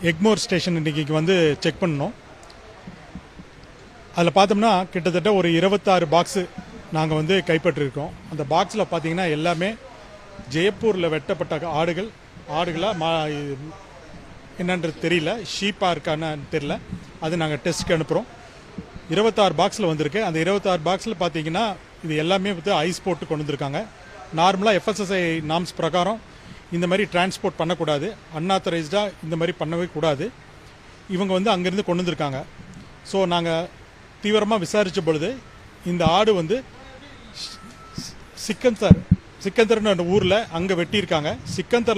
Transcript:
Egmore station இன்றைக்கி வந்து check பண்ணோம். அதில் பார்த்தோம்னா கிட்டத்தட்ட ஒரு 26 பாக்ஸு நாங்கள் வந்து கைப்பற்றிருக்கோம். அந்த பாக்ஸில் பார்த்தீங்கன்னா எல்லாமே ஜெயப்பூரில் வெட்டப்பட்ட ஆடுகளாக என்னன்றது தெரியல, ஷீப்பாக இருக்கான்னு தெரியல. அது நாங்கள் டெஸ்ட்டுக்கு அனுப்புகிறோம். 26 பாக்ஸில் வந்திருக்கு. அந்த 26 பாக்ஸில் பார்த்தீங்கன்னா இது எல்லாமே வந்து ஐஸ் போட்டு கொண்டு வந்திருக்காங்க. நார்மலாக FSSAI நார்ம்ஸ் பிரகாரம் இந்த மாதிரி டிரான்ஸ்போர்ட் பண்ணக்கூடாது, அன்ஆத்தரைஸ்டாக இந்த மாதிரி பண்ணவே கூடாது. இவங்க வந்து அங்கேருந்து கொண்டு வந்திருக்காங்க. ஸோ நாங்கள் தீவிரமாக விசாரித்த பொழுது இந்த ஆடு வந்து சிக்கந்தர்னு அந்த ஊரில் அங்கே வெட்டியிருக்காங்க. சிக்கந்தரில்